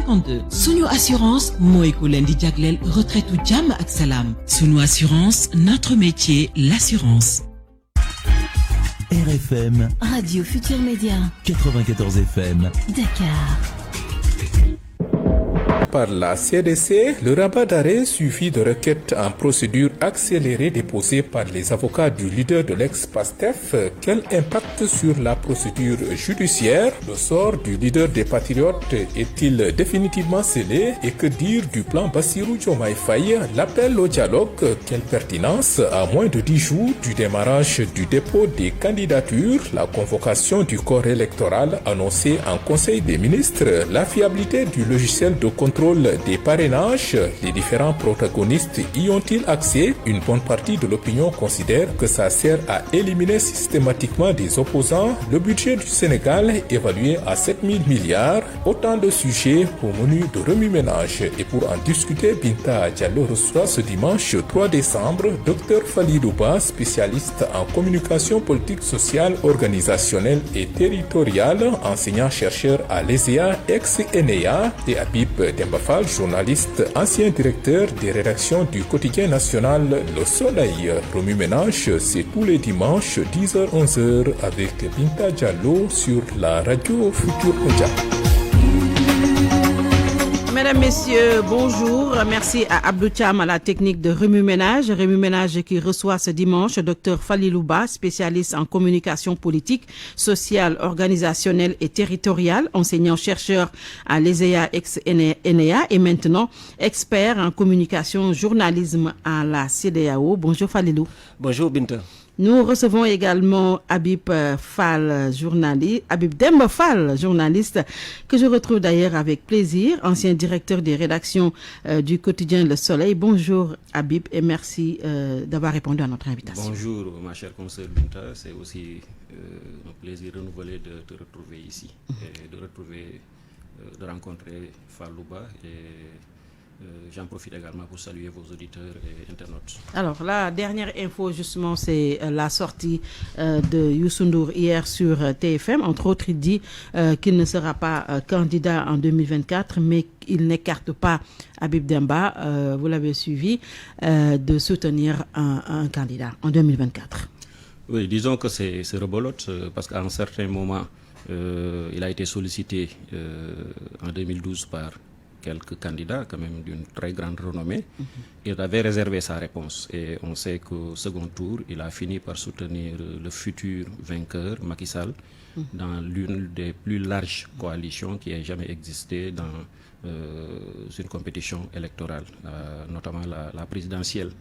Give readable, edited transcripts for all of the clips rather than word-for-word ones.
52. Sunu assurance mooy ku leen di jagleel retraite u jàmm ak salaam. Sunu assurance, notre métier, l'assurance. RFM Radio Futur Média 94 FM Dakar. Par la CDC, le rabat d'arrêt suivi de requêtes en procédure accélérée déposées par les avocats du leader de l'ex-PASTEF. Quel impact sur la procédure judiciaire? Le sort du leader des Patriotes est-il définitivement scellé? Et que dire du plan Bassirou Diomaye Faye? L'appel au dialogue, quelle pertinence? À moins de 10 jours du démarrage du dépôt des candidatures, la convocation du corps électoral annoncée en Conseil des ministres, la fiabilité du logiciel de contrôle des parrainages, les différents protagonistes y ont-ils accès? Une bonne partie de l'opinion considère que ça sert à éliminer systématiquement des opposants. Le budget du Sénégal est évalué à 7 000 milliards. Autant de sujets au menu de remue-ménage. Et pour en discuter, Binta Diallo reçoit ce dimanche 3 décembre Dr Falilou Ba, spécialiste en communication politique, sociale, organisationnelle et territoriale, enseignant-chercheur à l'ESEA, ex-ENEA, et Habib Demba Fall, journaliste, ancien directeur des rédactions du quotidien national Le Soleil. Remue-ménage, c'est tous les dimanches 10h-11h avec Binta Diallo sur la radio Futur Média. Mesdames, Messieurs, bonjour. Merci à Abdou Thiam à la technique de Remue-ménage. Remue-ménage qui reçoit ce dimanche Dr Falilou Ba, spécialiste en communication politique, sociale, organisationnelle et territoriale, enseignant-chercheur à l'ESEA ex-ENEA et maintenant expert en communication journalisme à la CEDEAO. Bonjour Falilou. Bonjour Binta. Nous recevons également Habib Fall, Habib Demba Fall, journaliste, que je retrouve d'ailleurs avec plaisir, ancien directeur des rédactions du quotidien Le Soleil. Bonjour Habib et merci d'avoir répondu à notre invitation. Bonjour ma chère consoeur Binta, c'est aussi un plaisir renouvelé de te retrouver ici et de rencontrer Falilou Ba et j'en profite également pour saluer vos auditeurs et internautes. Alors, la dernière info, justement, c'est la sortie de Youssou Ndour hier sur TFM. Entre autres, il dit qu'il ne sera pas candidat en 2024, mais il n'écarte pas Habib Demba, vous l'avez suivi, de soutenir un candidat en 2024. Oui, disons que c'est rebolote parce qu'à un certain moment, il a été sollicité en 2012 par quelques candidats quand même d'une très grande renommée. Il avait réservé sa réponse et on sait qu'au second tour, il a fini par soutenir le futur vainqueur, Macky Sall, dans l'une des plus larges coalitions qui ait jamais existé dans une compétition électorale, notamment la présidentielle.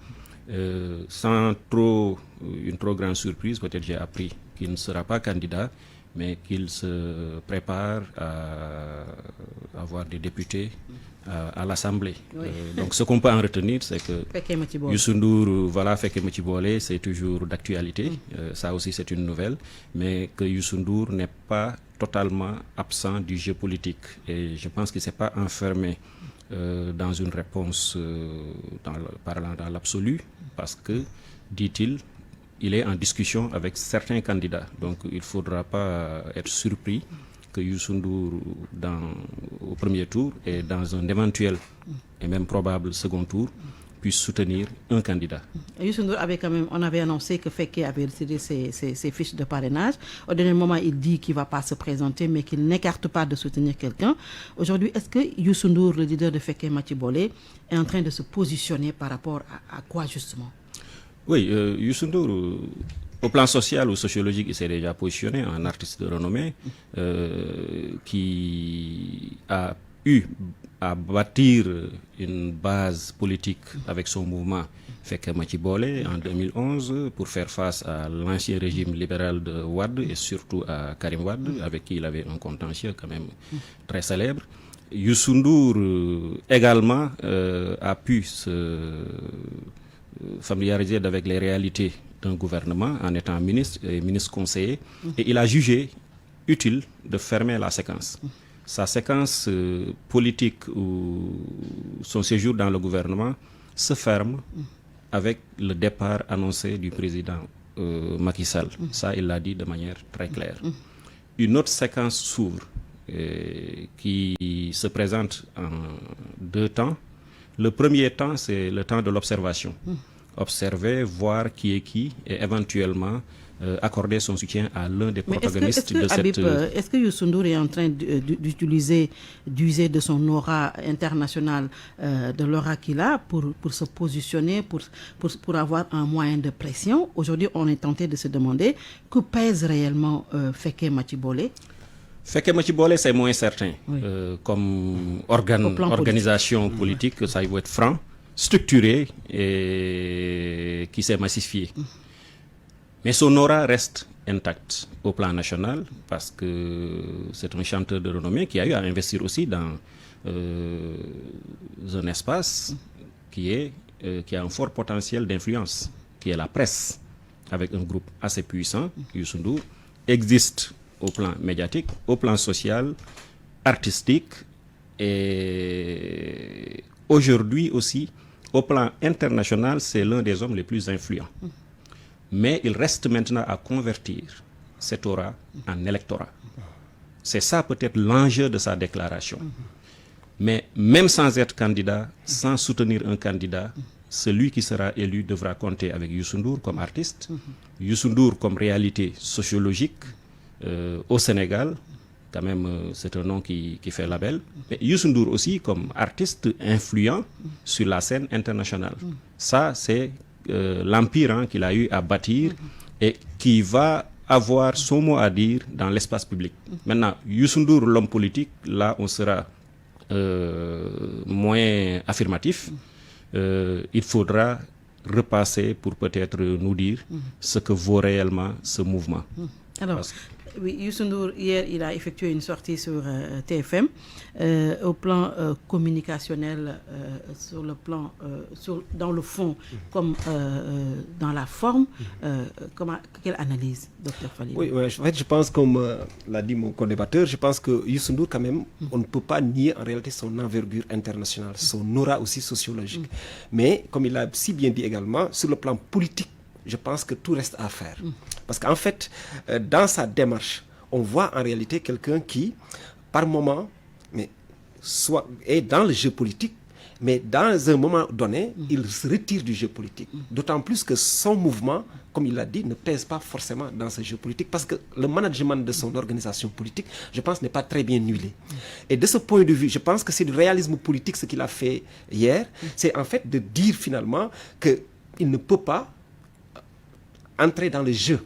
Sans une trop grande surprise, peut-être j'ai appris qu'il ne sera pas candidat, mais qu'il se prépare à avoir des députés à l'Assemblée. Oui. Donc ce qu'on peut en retenir, c'est que Youssou Ndour, voilà, Fekke Machibole, c'est toujours d'actualité, ça aussi c'est une nouvelle, mais que Youssou Ndour n'est pas totalement absent du jeu politique. Et je pense qu'il ne s'est pas enfermé dans une réponse parlant dans l'absolu, parce que, dit-il, il est en discussion avec certains candidats. Donc il ne faudra pas être surpris que Youssou Ndour, au premier tour et dans un éventuel et même probable second tour, puisse soutenir un candidat. Youssou Ndour avait quand même, on avait annoncé que Fekke avait retiré ses fiches de parrainage. Au dernier moment, il dit qu'il ne va pas se présenter, mais qu'il n'écarte pas de soutenir quelqu'un. Aujourd'hui, est-ce que Youssou Ndour, le leader de Fekke Machibole, est en train de se positionner par rapport à quoi justement? Oui, Youssou Ndour, au plan social ou sociologique, il s'est déjà positionné en artiste de renommée qui a eu à bâtir une base politique avec son mouvement Fekke Machibole en 2011 pour faire face à l'ancien régime libéral de Wade et surtout à Karim Wade, avec qui il avait un contentieux quand même très célèbre. Youssou Ndour également a pu se familiarisé avec les réalités d'un gouvernement en étant ministre et ministre conseiller et il a jugé utile de fermer la séquence. Sa séquence politique ou son séjour dans le gouvernement se ferme avec le départ annoncé du président Macky Sall. Ça, il l'a dit de manière très claire. Une autre séquence s'ouvre qui se présente en 2 temps. Le premier temps, c'est le temps de l'observation. Observer, voir qui est qui et éventuellement accorder son soutien à l'un des protagonistes de cette... Habib, est-ce que Youssou N'Dour est en train d'user de son aura internationale, de l'aura qu'il a pour se positionner, pour avoir un moyen de pression? Aujourd'hui, on est tenté de se demander que pèse réellement Féké Mathibolé. Féké Mathibolé, c'est moins certain. Oui. Comme organisation politique, ça va être franc, structuré et qui s'est massifié. Mais son aura reste intacte au plan national parce que c'est un chanteur de renommée qui a eu à investir aussi dans un espace qui a un fort potentiel d'influence, qui est la presse, avec un groupe assez puissant. Youssou N'Dour existe au plan médiatique, au plan social, artistique et aujourd'hui aussi au plan international, c'est l'un des hommes les plus influents. Mais il reste maintenant à convertir cette aura en électorat. C'est ça peut-être l'enjeu de sa déclaration. Mais même sans être candidat, sans soutenir un candidat, celui qui sera élu devra compter avec Youssou N'Dour comme artiste, Youssou N'Dour comme réalité sociologique au Sénégal. Quand même, c'est un nom qui fait label. Mais Youssou N'Dour aussi comme artiste influent sur la scène internationale. Ça, c'est l'empire qu'il a eu à bâtir et qui va avoir son mot à dire dans l'espace public. Maintenant, Youssou N'Dour, l'homme politique, là, on sera moins affirmatif. Il faudra repasser pour peut-être nous dire ce que vaut réellement ce mouvement. Alors, oui, Youssou N'Dour, hier, il a effectué une sortie sur TFM. Au plan communicationnel, sur le plan, dans le fond, comme dans la forme, quelle analyse, Dr Falilou? Oui, en fait, je pense, comme l'a dit mon co-débatteur, je pense que Youssou N'Dour, quand même, on ne peut pas nier en réalité son envergure internationale, son aura aussi sociologique. Mais, comme il l'a si bien dit également, sur le plan politique, je pense que tout reste à faire. Parce qu'en fait, dans sa démarche, on voit en réalité quelqu'un qui, par moment, est dans le jeu politique, mais dans un moment donné, il se retire du jeu politique. D'autant plus que son mouvement, comme il l'a dit, ne pèse pas forcément dans ce jeu politique, parce que le management de son organisation politique, je pense, n'est pas très bien huilé. Et de ce point de vue, je pense que c'est du réalisme politique ce qu'il a fait hier, c'est en fait de dire finalement qu'il ne peut pas entrer dans le jeu.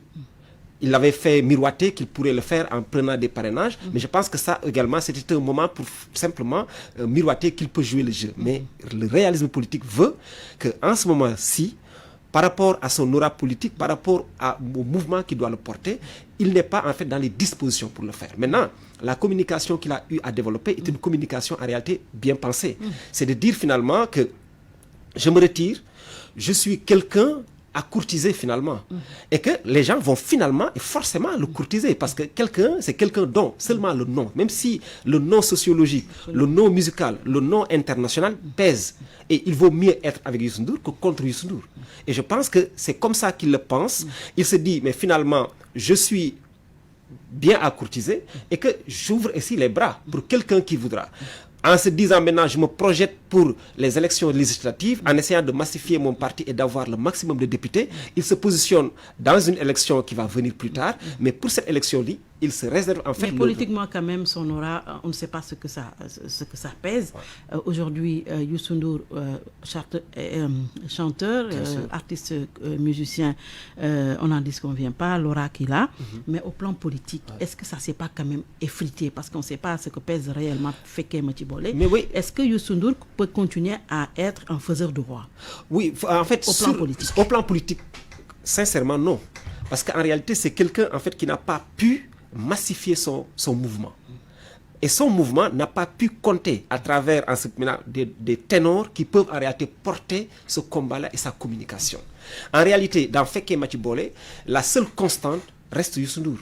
Il avait fait miroiter qu'il pourrait le faire en prenant des parrainages, mais je pense que ça également, c'était un moment pour simplement miroiter qu'il peut jouer le jeu. Mais le réalisme politique veut qu'en ce moment-ci, par rapport à son aura politique, par rapport au mouvement qui doit le porter, il n'est pas en fait dans les dispositions pour le faire. Maintenant, la communication qu'il a eu à développer est une communication en réalité bien pensée. C'est de dire finalement que je me retire, je suis quelqu'un à courtiser finalement. Et que les gens vont finalement et forcément le courtiser parce que c'est quelqu'un dont seulement le nom, même si le nom sociologique, le nom musical, le nom international pèse. Et il vaut mieux être avec Youssou N'Dour que contre Youssou N'Dour. Et je pense que c'est comme ça qu'il le pense. Il se dit, mais finalement, je suis bien à courtiser et que j'ouvre ici les bras pour quelqu'un qui voudra. En se disant maintenant, je me projette pour les élections législatives, en essayant de massifier mon parti et d'avoir le maximum de députés, il se positionne dans une élection qui va venir plus tard, mais pour cette élection-là, il se réserve en fait... Mais politiquement quand même, son aura, on ne sait pas ce que ça pèse. Aujourd'hui, Youssou N'Dour, chanteur, artiste, musicien, on n'en disconvient pas, l'aura qu'il a, mais au plan politique, est-ce que ça ne s'est pas quand même effrité? Parce qu'on ne sait pas ce que pèse réellement Féké Mathibolé. Mais oui. Est-ce que Youssou N'Dour peut continuer à être un faiseur de roi? Oui, en fait, au plan politique, sincèrement non. Parce qu'en réalité, c'est quelqu'un en fait qui n'a pas pu massifier son mouvement. Et son mouvement n'a pas pu compter à travers des ténors qui peuvent en réalité porter ce combat-là et sa communication. En réalité, dans Féké Mathibolé, la seule constante reste Youssou N'Dour.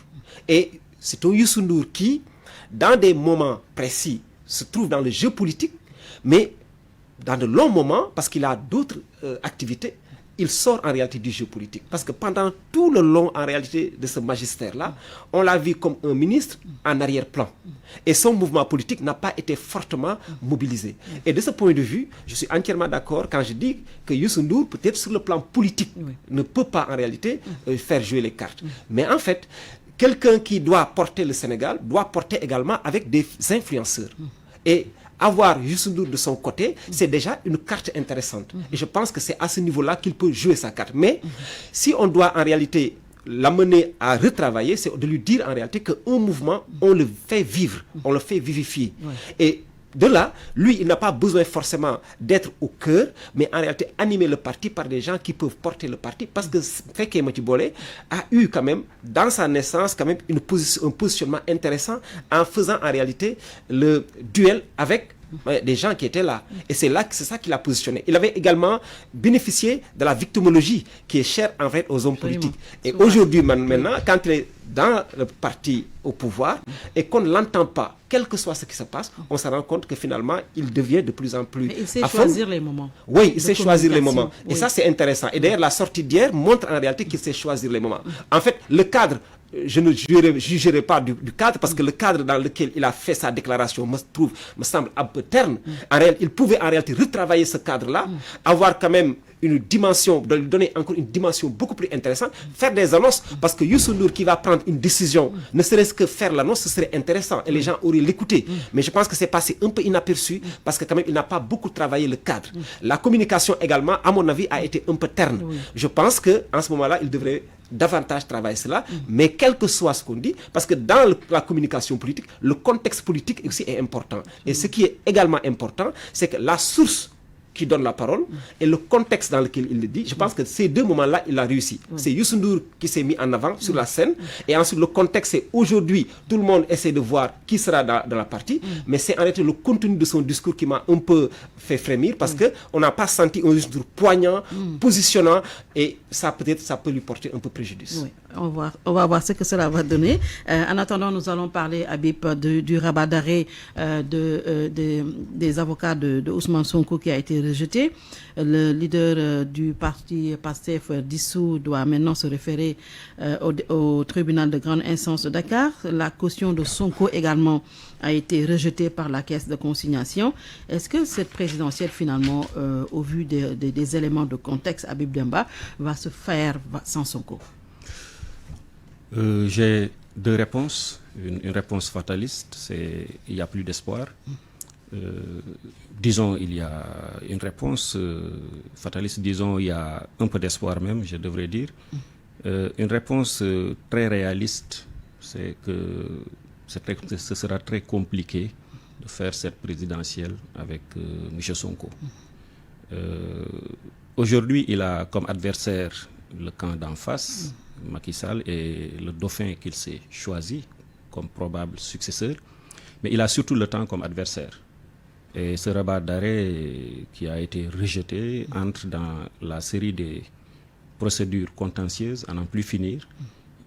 Et c'est un Youssou N'Dour qui, dans des moments précis, se trouve dans le jeu politique, mais dans de longs moments, parce qu'il a d'autres activités, il sort en réalité du jeu politique. Parce que pendant tout le long, en réalité, de ce magistère-là, on l'a vu comme un ministre en arrière-plan. Et son mouvement politique n'a pas été fortement mobilisé. Et de ce point de vue, je suis entièrement d'accord quand je dis que Youssou Ndour, peut-être sur le plan politique, ne peut pas en réalité faire jouer les cartes. Mais en fait, quelqu'un qui doit porter le Sénégal doit porter également avec des influenceurs. Et avoir Youssou Ndour de son côté, c'est déjà une carte intéressante. Et je pense que c'est à ce niveau-là qu'il peut jouer sa carte. Mais si on doit en réalité l'amener à retravailler, c'est de lui dire en réalité qu'un mouvement, on le fait vivre, on le fait vivifier. Et de là, lui, il n'a pas besoin forcément d'être au cœur, mais en réalité animer le parti par des gens qui peuvent porter le parti, parce que Féké Matibole a eu quand même, dans sa naissance, quand même un positionnement intéressant en faisant en réalité le duel avec des gens qui étaient là. Et c'est ça qu'il a positionné. Il avait également bénéficié de la victimologie qui est chère en fait aux hommes politiques. Et aujourd'hui, maintenant, quand il est dans le parti au pouvoir et qu'on ne l'entend pas, quel que soit ce qui se passe, on se rend compte que finalement, il devient de plus en plus... Mais il sait choisir les moments. Oui, il sait choisir les moments. Et ça, c'est intéressant. Et d'ailleurs, la sortie d'hier montre en réalité qu'il sait choisir les moments. En fait, le cadre... Je ne jugerai pas du cadre, parce que le cadre dans lequel il a fait sa déclaration me semble un peu terne. Il pouvait en réalité retravailler ce cadre-là, avoir quand même une dimension, de lui donner encore une dimension beaucoup plus intéressante, faire des annonces, parce que Youssou Ndour qui va prendre une décision, ne serait-ce que faire l'annonce, ce serait intéressant et les gens auraient l'écouté. Mais je pense que c'est passé un peu inaperçu, parce que quand même il n'a pas beaucoup travaillé le cadre. La communication également, à mon avis, a été un peu terne. Je pense qu'en ce moment-là, il devrait davantage travailler cela, mais quel que soit ce qu'on dit, parce que dans la communication politique, le contexte politique aussi est important. Et ce qui est également important, c'est que la source qui donne la parole et le contexte dans lequel il le dit, je pense que ces deux moments-là, il a réussi. C'est Youssou Ndour qui s'est mis en avant sur la scène, et ensuite le contexte, c'est aujourd'hui, tout le monde essaie de voir qui sera dans la partie, mais c'est en réalité le contenu de son discours qui m'a un peu fait frémir, parce qu'on n'a pas senti un discours poignant, positionnant, et ça peut-être, ça peut lui porter un peu préjudice. Oui. On va voir ce que cela va donner. En attendant, nous allons parler, Habib, du rabat d'arrêt des avocats de Ousmane Sonko qui a été rejeté. Le leader du parti PASTEF dissous doit maintenant se référer au tribunal de grande instance de Dakar. La caution de Sonko également a été rejetée par la caisse de consignation. Est-ce que cette présidentielle, finalement, au vu des éléments de contexte, Habib Demba, va se faire sans Sonko? J'ai deux réponses. Une réponse fataliste, c'est il n'y a plus d'espoir. Disons, il y a une réponse fataliste, disons, il y a un peu d'espoir même, je devrais dire. Une réponse très réaliste, c'est que ce sera très compliqué de faire cette présidentielle avec M. Sonko. Aujourd'hui, il a comme adversaire le camp d'en face, Macky Sall, et le dauphin qu'il s'est choisi comme probable successeur. Mais il a surtout le temps comme adversaire. Et ce rabat d'arrêt qui a été rejeté entre dans la série des procédures contentieuses à n'en plus finir,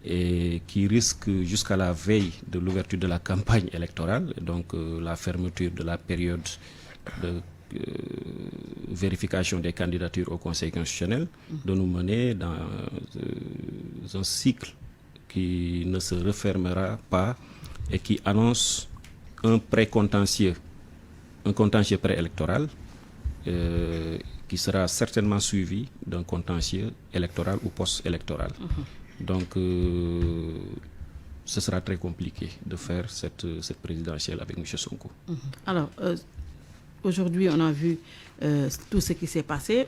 et qui risque jusqu'à la veille de l'ouverture de la campagne électorale, donc la fermeture de la période de vérification des candidatures au Conseil constitutionnel, de nous mener dans un cycle qui ne se refermera pas et qui annonce un pré-contentieux, un contentieux préélectoral qui sera certainement suivi d'un contentieux électoral ou post-électoral. Donc, ce sera très compliqué de faire cette présidentielle avec M. Sonko. Alors, aujourd'hui, on a vu tout ce qui s'est passé.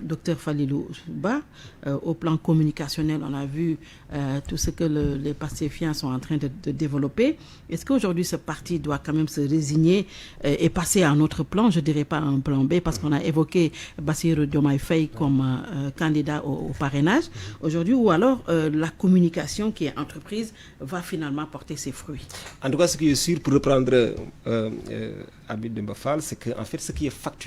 Docteur Falilou Ba, au plan communicationnel, on a vu tout ce que les pastéfiens sont en train de développer. Est-ce qu'aujourd'hui, ce parti doit quand même se résigner et passer à un autre plan? Je ne dirais pas un plan B, parce qu'on a évoqué Bassirou Diomaye Faye comme candidat au parrainage. Aujourd'hui, ou alors la communication qui est entreprise va finalement porter ses fruits? En tout cas, ce qui est sûr, pour reprendre Habib Demba Fall, c'est que en fait, ce qui est factuel,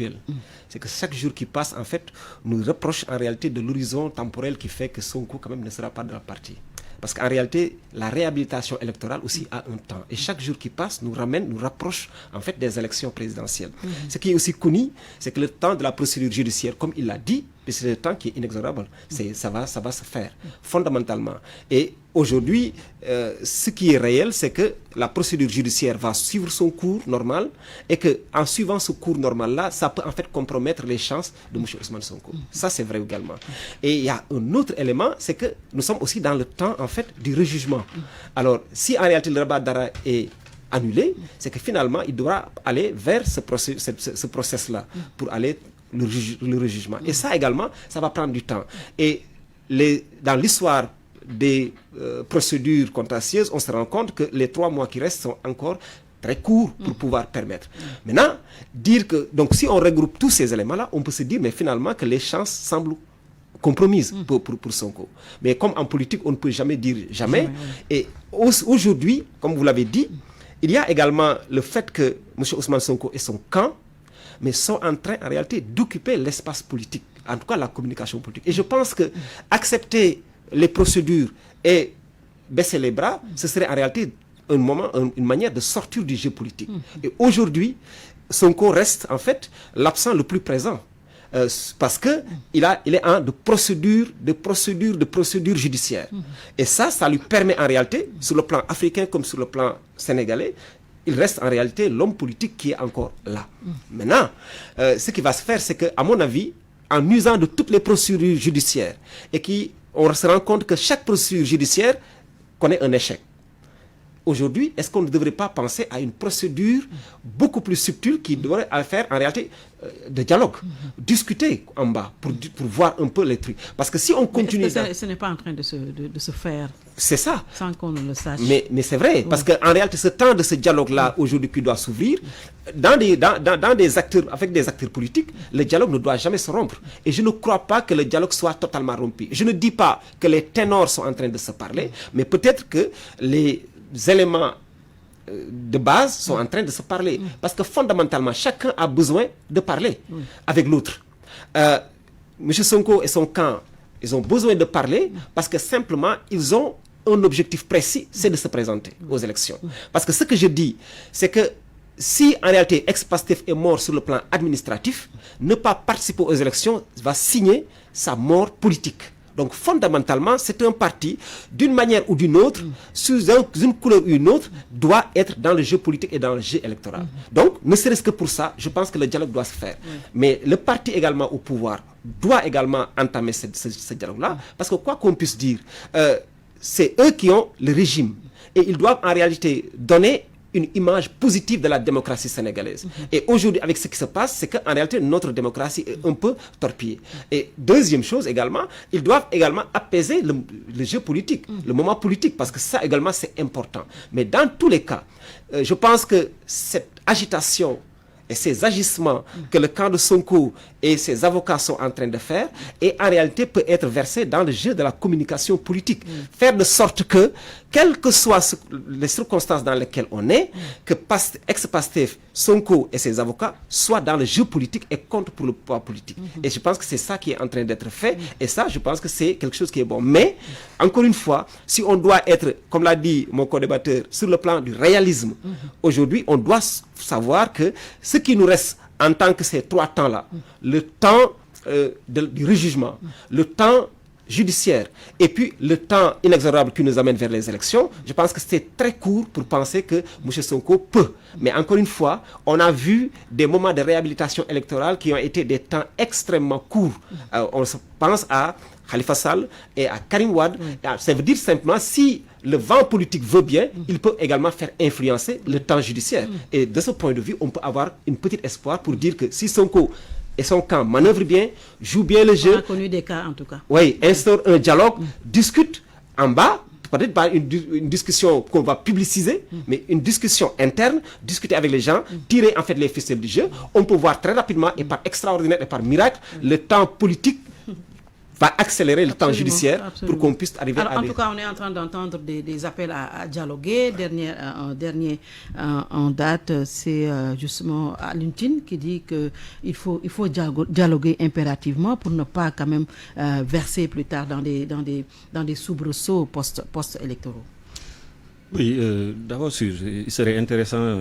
c'est que chaque jour qui passe, en fait, nous reproche en réalité de l'horizon temporel qui fait que Sonko quand même ne sera pas dans la partie. Parce qu'en réalité, la réhabilitation électorale aussi a un temps. Et chaque jour qui passe nous rapproche en fait des élections présidentielles. Ce qui est aussi connu, c'est que le temps de la procédure judiciaire, comme il l'a dit, c'est un temps qui est inexorable. Ça va se faire, fondamentalement. Et aujourd'hui, ce qui est réel, c'est que la procédure judiciaire va suivre son cours normal et qu'en suivant ce cours normal-là, ça peut en fait compromettre les chances de M. Ousmane Sonko. Ça, c'est vrai également. Et il y a un autre élément, c'est que nous sommes aussi dans le temps, en fait, du rejugement. Alors, si en réalité le rabat d'arrêt est annulé, c'est que finalement, il devra aller vers ce process-là pour aller le rejugement. Et ça également, ça va prendre du temps. Et dans l'histoire des procédures contentieuses, on se rend compte que les 3 mois qui restent sont encore très courts pour pouvoir permettre. Maintenant, dire que, donc si on regroupe tous ces éléments-là, on peut se dire, mais finalement, que les chances semblent compromises pour Sonko. Mais comme en politique, on ne peut jamais dire jamais. Et aujourd'hui, comme vous l'avez dit, il y a également le fait que M. Ousmane Sonko et son camp mais sont en train, en réalité, d'occuper l'espace politique, en tout cas la communication politique. Et je pense que accepter les procédures et baisser les bras, ce serait en réalité une manière de sortir du jeu politique. Et aujourd'hui, Sonko reste en fait l'absent le plus présent. Parce que il est en de procédure judiciaire. Et ça lui permet en réalité, sur le plan africain comme sur le plan sénégalais, il reste en réalité l'homme politique qui est encore là. Maintenant, ce qui va se faire, c'est qu'à mon avis, en usant de toutes les procédures judiciaires, et on se rend compte que chaque procédure judiciaire connaît un échec. Aujourd'hui, est-ce qu'on ne devrait pas penser à une procédure beaucoup plus subtile qui devrait faire en réalité de dialogue, discuter en bas pour voir un peu les trucs. Parce que si on continue... Ce n'est pas en train de se faire. C'est ça. Sans qu'on ne le sache. Mais c'est vrai, parce qu'en réalité, ce temps de ce dialogue-là, aujourd'hui, qui doit s'ouvrir, avec des acteurs politiques, le dialogue ne doit jamais se rompre. Et je ne crois pas que le dialogue soit totalement rompu. Je ne dis pas que les ténors sont en train de se parler, mais peut-être que les éléments de base sont en train de se parler. Parce que fondamentalement, chacun a besoin de parler avec l'autre. M. Sonko et son camp, ils ont besoin de parler parce que simplement, ils ont un objectif précis, c'est de se présenter aux élections. Parce que ce que je dis, c'est que si en réalité ex-Pastef est mort sur le plan administratif, ne pas participer aux élections va signer sa mort politique. Donc fondamentalement, c'est un parti, d'une manière ou d'une autre, sous une couleur ou une autre, doit être dans le jeu politique et dans le jeu électoral. Donc, ne serait-ce que pour ça, je pense que le dialogue doit se faire. Mais le parti également au pouvoir doit également entamer ce dialogue-là, parce que quoi qu'on puisse dire, c'est eux qui ont le régime. Et ils doivent en réalité donner une image positive de la démocratie sénégalaise. Et aujourd'hui, avec ce qui se passe, c'est qu'en réalité, notre démocratie est un peu torpillée. Et deuxième chose également, ils doivent également apaiser le jeu politique, le moment politique, parce que ça également, c'est important. Mais dans tous les cas, je pense que cette agitation et ces agissements que le camp de Sonko et ses avocats sont en train de faire, et en réalité peut être versé dans le jeu de la communication politique. Faire de sorte que, quelles que soient les circonstances dans lesquelles on est, que ex-Pastef, Sonko et ses avocats soient dans le jeu politique et comptent pour le pouvoir politique. Et je pense que c'est ça qui est en train d'être fait, et ça, je pense que c'est quelque chose qui est bon. Mais, encore une fois, si on doit être, comme l'a dit mon co-débatteur, sur le plan du réalisme, aujourd'hui, on doit savoir que ce qui nous reste en tant que ces 3 temps-là, le temps du rejugement, le temps judiciaire et puis le temps inexorable qui nous amène vers les élections, je pense que c'est très court pour penser que M. Sonko peut. Mais encore une fois, on a vu des moments de réhabilitation électorale qui ont été des temps extrêmement courts. On pense à Khalifa Sall et à Karim Wade. Ça veut dire simplement, si le vent politique veut bien, il peut également faire influencer le temps judiciaire. Et de ce point de vue, on peut avoir une petite espoir pour dire que si Sonko et son camp manœuvrent bien, jouent bien le jeu. On a connu des cas en tout cas. Oui, instaure un dialogue, discute en bas, peut-être pas une discussion qu'on va publiciser, mais une discussion interne, discuter avec les gens, tirer en fait les ficelles du jeu. On peut voir très rapidement et par extraordinaire et par miracle, le temps politique va accélérer le temps judiciaire pour qu'on puisse arriver à... En tout cas, on est en train d'entendre des appels à dialoguer. Dernier en date, c'est justement Alioune Tine qui dit qu'il faut dialoguer impérativement pour ne pas quand même verser plus tard dans des soubresauts post-électoraux. Oui, d'abord, il serait intéressant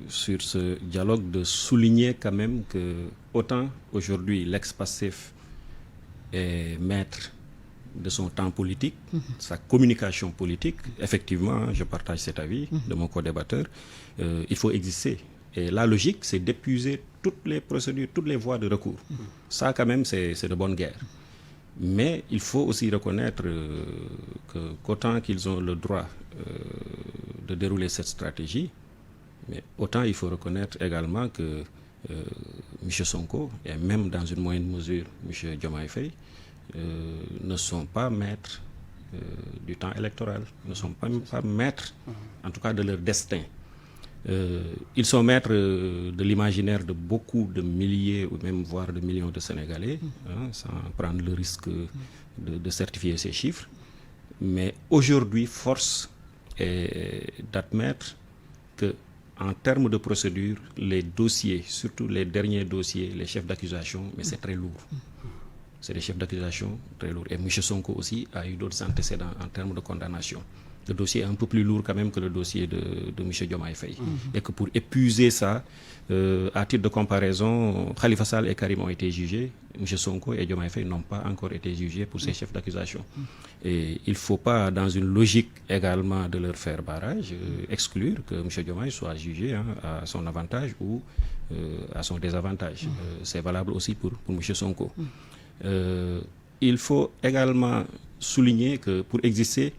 sur ce dialogue de souligner quand même que autant aujourd'hui l'ex-Pastef est maître de son temps politique, sa communication politique. Effectivement, je partage cet avis de mon co-débatteur. Il faut exister. Et la logique, c'est d'épuiser toutes les procédures, toutes les voies de recours. Ça, quand même, c'est de bonne guerre. Mais il faut aussi reconnaître qu'autant qu'ils ont le droit de dérouler cette stratégie, mais autant il faut reconnaître également que M. Sonko, et même dans une moindre mesure M. Diomaye Faye, ne sont pas maîtres du temps électoral, ne sont pas maîtres, en tout cas, de leur destin. Ils sont maîtres de l'imaginaire de beaucoup de milliers ou même voire de millions de Sénégalais, sans prendre le risque de certifier ces chiffres. Mais aujourd'hui, force est d'admettre que, en termes de procédure, les dossiers, surtout les derniers dossiers, les chefs d'accusation, mais c'est très lourd. C'est des chefs d'accusation très lourds. Et M. Sonko aussi a eu d'autres antécédents en termes de condamnation. Le dossier est un peu plus lourd quand même que le dossier de M. Diomaye Faye. Et que pour épuiser ça, à titre de comparaison, Khalifa Sall et Karim ont été jugés. M. Sonko et Diomaye Faye n'ont pas encore été jugés pour ces chefs d'accusation. Et il ne faut pas, dans une logique également de leur faire barrage, exclure que M. Diomaye soit jugé à son avantage ou à son désavantage. C'est valable aussi pour M. Sonko. Il faut également souligner que pour exister,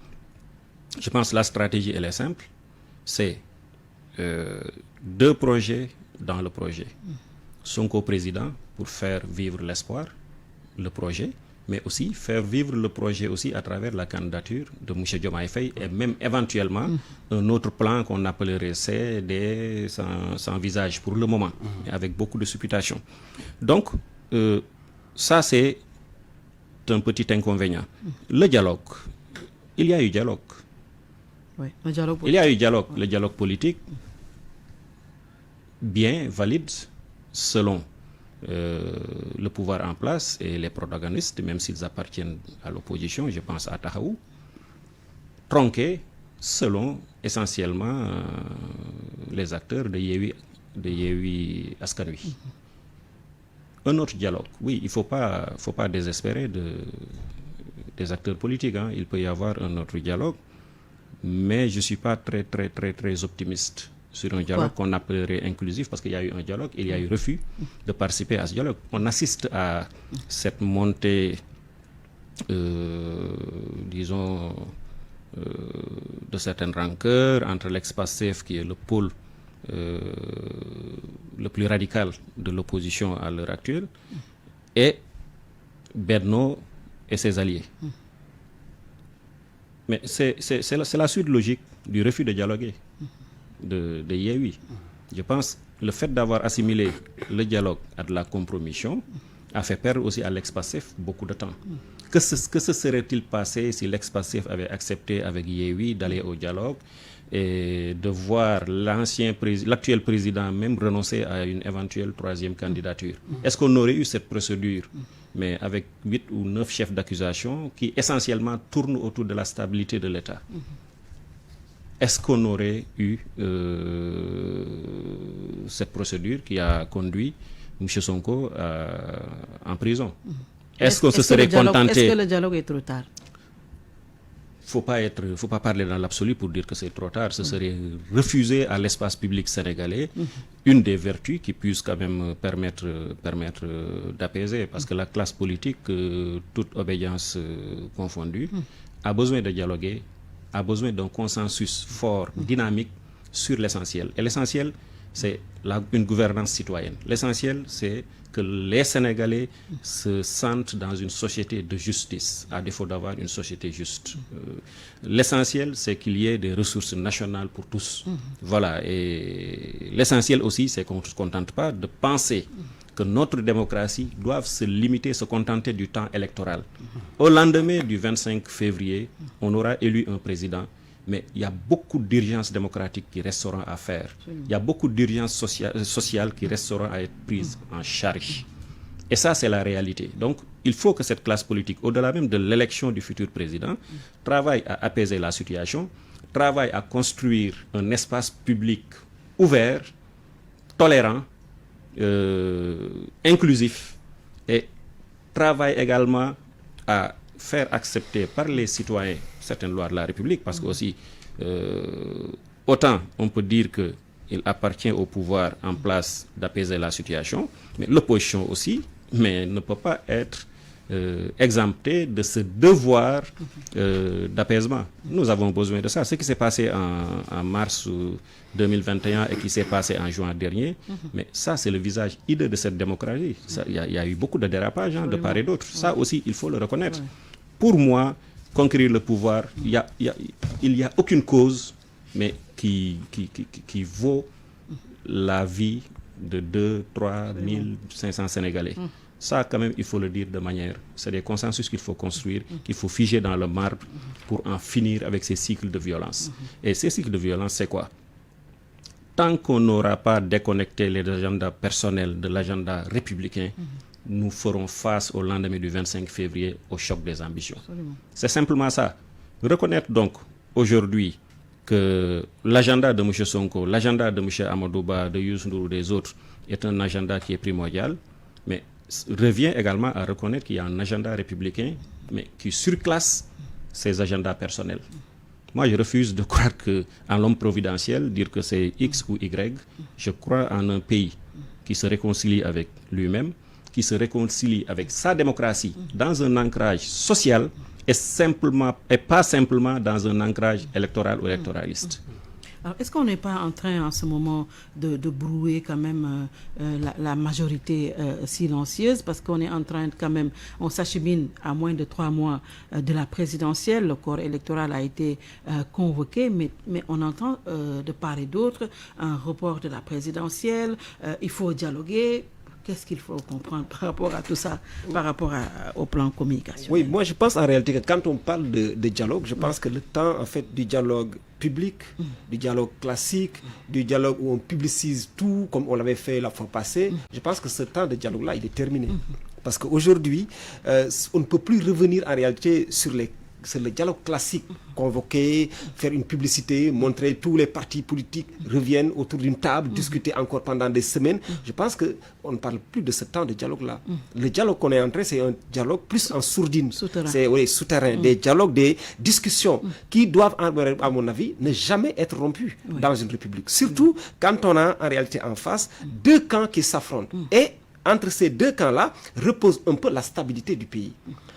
je pense que la stratégie, elle est simple. C'est 2 projets dans le projet. Sonko président pour faire vivre l'espoir, le projet, mais aussi faire vivre le projet aussi à travers la candidature de M. Diomaye Faye et même éventuellement un autre plan qu'on appellerait CD sans visage pour le moment, mais avec beaucoup de supputations. Donc, ça c'est un petit inconvénient. Le dialogue, il y a eu dialogue. Oui, le il y a eu dialogue, le dialogue politique, bien valide selon le pouvoir en place et les protagonistes, même s'ils appartiennent à l'opposition, je pense à Tahaou, tronqué selon essentiellement les acteurs de Yewwi Askan Wi. Un autre dialogue, oui, il ne faut pas désespérer des acteurs politiques. Il peut y avoir un autre dialogue, mais je ne suis pas très optimiste sur un dialogue qu'on appellerait inclusif, parce qu'il y a eu un dialogue, il y a eu refus de participer à ce dialogue. On assiste à cette montée, disons, de certaines rancœurs entre l'ex-Pastef, qui est le pôle le plus radical de l'opposition à l'heure actuelle, et Benno et ses alliés. Mais c'est la suite logique du refus de dialoguer de Yewwi. Je pense que le fait d'avoir assimilé le dialogue à de la compromission a fait perdre aussi à l'ex-Pastef beaucoup de temps. Que se serait-il passé si l'ex-Pastef avait accepté avec Yewwi d'aller au dialogue et de voir l'actuel président même renoncer à une éventuelle 3e candidature? Est-ce qu'on aurait eu cette procédure, mais avec 8 ou 9 chefs d'accusation qui essentiellement tournent autour de la stabilité de l'État? Est-ce qu'on aurait eu cette procédure qui a conduit M. Sonko en prison? Est-ce qu'on se serait contenté? Est-ce que le dialogue est trop tard? Faut pas parler dans l'absolu pour dire que c'est trop tard. Ce serait refuser à l'espace public sénégalais une des vertus qui puisse quand même permettre d'apaiser, parce que la classe politique, toute obédience confondue, a besoin de dialoguer, a besoin d'un consensus fort, dynamique sur l'essentiel. Et l'essentiel, c'est une gouvernance citoyenne. L'essentiel, c'est que les Sénégalais se sentent dans une société de justice, à défaut d'avoir une société juste. L'essentiel, c'est qu'il y ait des ressources nationales pour tous. Voilà. Et l'essentiel aussi, c'est qu'on ne se contente pas de penser que notre démocratie doit se limiter, se contenter du temps électoral. Au lendemain du 25 février, on aura élu un président, mais il y a beaucoup d'urgences démocratiques qui resteront à faire. Il y a beaucoup d'urgences sociales qui resteront à être prises en charge. Et ça, c'est la réalité. Donc, il faut que cette classe politique, au-delà même de l'élection du futur président, travaille à apaiser la situation, travaille à construire un espace public ouvert, tolérant, inclusif, et travaille également à faire accepter par les citoyens certaines lois de la République, parce que aussi, autant on peut dire qu'il appartient au pouvoir en place d'apaiser la situation, mais l'opposition aussi, mais ne peut pas être exempté de ce devoir d'apaisement. Nous avons besoin de ça. Ce qui s'est passé en mars 2021 et qui s'est passé en juin dernier, mais ça, c'est le visage hideux de cette démocratie. Il y a eu beaucoup de dérapages de part et d'autre. Ça aussi, il faut le reconnaître. Pour moi, conquérir le pouvoir, il y a aucune cause, mais qui vaut la vie de 2, 3, 500 Sénégalais. Ça, quand même, il faut le dire de manière... C'est des consensus qu'il faut construire, qu'il faut figer dans le marbre pour en finir avec ces cycles de violence. Et ces cycles de violence, c'est quoi? Tant qu'on n'aura pas déconnecté les agendas personnels de l'agenda républicain, nous ferons face au lendemain du 25 février au choc des ambitions. Absolument. C'est simplement ça. Reconnaître donc aujourd'hui que l'agenda de M. Sonko, l'agenda de M. Amadouba, de Youssou Ndour ou des autres est un agenda qui est primordial, mais revient également à reconnaître qu'il y a un agenda républicain, mais qui surclasse ces agendas personnels. Moi, je refuse de croire qu'en l'homme providentiel, dire que c'est X ou Y. Je crois en un pays qui se réconcilie avec lui-même, qui se réconcilie avec sa démocratie dans un ancrage social et pas simplement dans un ancrage électoral ou électoraliste. Alors, est-ce qu'on n'est pas en train en ce moment de brouiller quand même la majorité silencieuse, parce qu'on est en train quand même, on s'achemine à moins de 3 mois de la présidentielle, le corps électoral a été convoqué, mais on entend de part et d'autre un report de la présidentielle, il faut dialoguer. Qu'est-ce qu'il faut comprendre par rapport à tout ça, par rapport au plan communication? Oui, moi je pense en réalité que quand on parle de dialogue, je pense que le temps en fait du dialogue public, du dialogue classique, du dialogue où on publicise tout comme on l'avait fait la fois passée, je pense que ce temps de dialogue-là, il est terminé. Parce qu'aujourd'hui, on ne peut plus revenir en réalité sur le dialogue classique, convoquer, faire une publicité, montrer tous les partis politiques reviennent autour d'une table, discuter encore pendant des semaines. Je pense qu'on ne parle plus de ce temps de dialogue-là. Le dialogue qu'on est entré, c'est un dialogue plus en sourdine. Souterrain. C'est souterrain. Des dialogues, des discussions qui doivent, à mon avis, ne jamais être rompus dans une république. Surtout quand on a en réalité en face 2 camps qui s'affrontent. Et entre ces 2 camps-là repose un peu la stabilité du pays.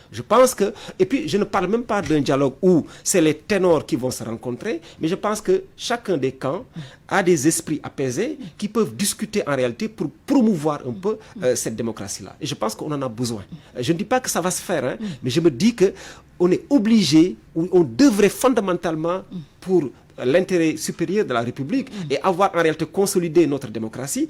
Je pense que, et puis je ne parle même pas d'un dialogue où c'est les ténors qui vont se rencontrer, mais je pense que chacun des camps a des esprits apaisés qui peuvent discuter en réalité pour promouvoir un peu cette démocratie-là. Et je pense qu'on en a besoin. Je ne dis pas que ça va se faire, mais je me dis qu'on est obligé, ou on devrait fondamentalement, pour l'intérêt supérieur de la République et avoir en réalité consolidé notre démocratie,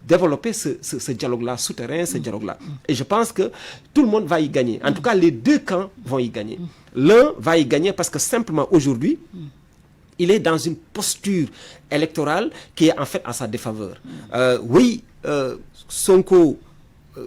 développer ce dialogue-là souterrain, ce dialogue-là. Et je pense que tout le monde va y gagner. En tout cas, les 2 camps vont y gagner. L'un va y gagner parce que simplement aujourd'hui, il est dans une posture électorale qui est en fait à sa défaveur. Sonko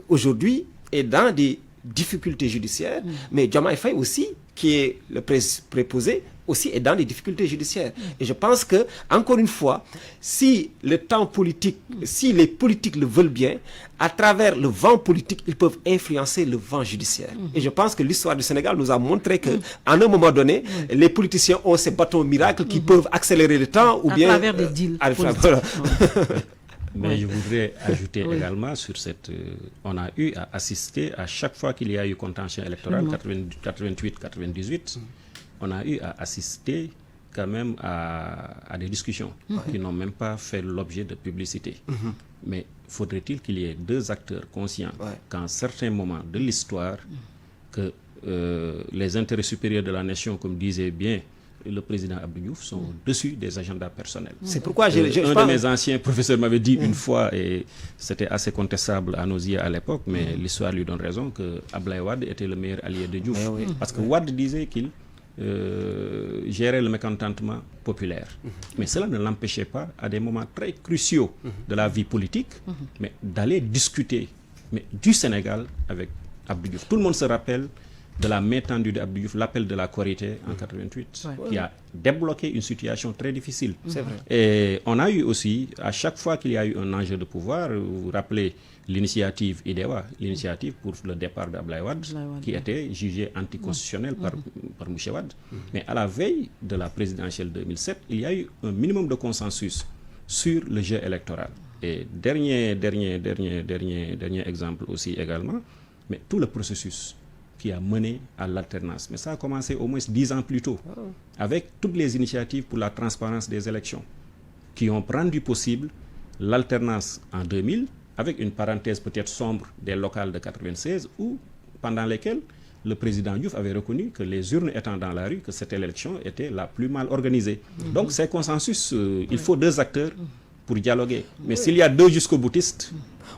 aujourd'hui est dans des difficultés judiciaires, mais Diomaye Faye aussi, qui est le préposé, aussi est dans des difficultés judiciaires. Et je pense que, encore une fois, si le temps politique, si les politiques le veulent bien, à travers le vent politique, ils peuvent influencer le vent judiciaire. Et je pense que l'histoire du Sénégal nous a montré que, à un moment donné, les politiciens ont ces bâtons miracles qui peuvent accélérer le temps ou bien... À travers des deals voilà. Mais je voudrais ajouter également sur cette... on a eu à assister à chaque fois qu'il y a eu contentieux électoral, 88-98, on a eu à assister quand même à des discussions qui n'ont même pas fait l'objet de publicité. Mais faudrait-il qu'il y ait 2 acteurs conscients qu'à un certain moment de l'histoire, que les intérêts supérieurs de la nation, comme disait bien le président Abdou Diouf, sont au-dessus des agendas personnels. C'est pourquoi un de mes anciens professeurs m'avait dit une fois, et c'était assez contestable à nos yeux à l'époque, mais l'histoire lui donne raison, que Ablaye Wade était le meilleur allié de Diouf. Parce que Wade disait qu'il gérer le mécontentement populaire. Mais cela ne l'empêchait pas, à des moments très cruciaux de la vie politique, mais d'aller discuter du Sénégal avec Abdou Diouf. Tout le monde se rappelle de la main tendue d'Abdou Diouf, l'appel de la Korité en 88, qui a débloqué une situation très difficile. C'est vrai. Et on a eu aussi, à chaque fois qu'il y a eu un enjeu de pouvoir, vous vous rappelez l'initiative IDEWA, l'initiative pour le départ d'Abdoulaye Wade, qui était jugée anticonstitutionnelle par Mouché Wade. Mais à la veille de la présidentielle 2007, il y a eu un minimum de consensus sur le jeu électoral. Et dernier exemple aussi également, mais tout le processus qui a mené à l'alternance. Mais ça a commencé au moins 10 ans plus tôt, avec toutes les initiatives pour la transparence des élections, qui ont rendu possible l'alternance en 2000, avec une parenthèse peut-être sombre des locales de 96, où, pendant lesquelles le président Diouf avait reconnu que les urnes étant dans la rue, que cette élection était la plus mal organisée. Donc ces consensus, il faut 2 acteurs pour dialoguer. Mais s'il y a 2 jusqu'au-boutistes...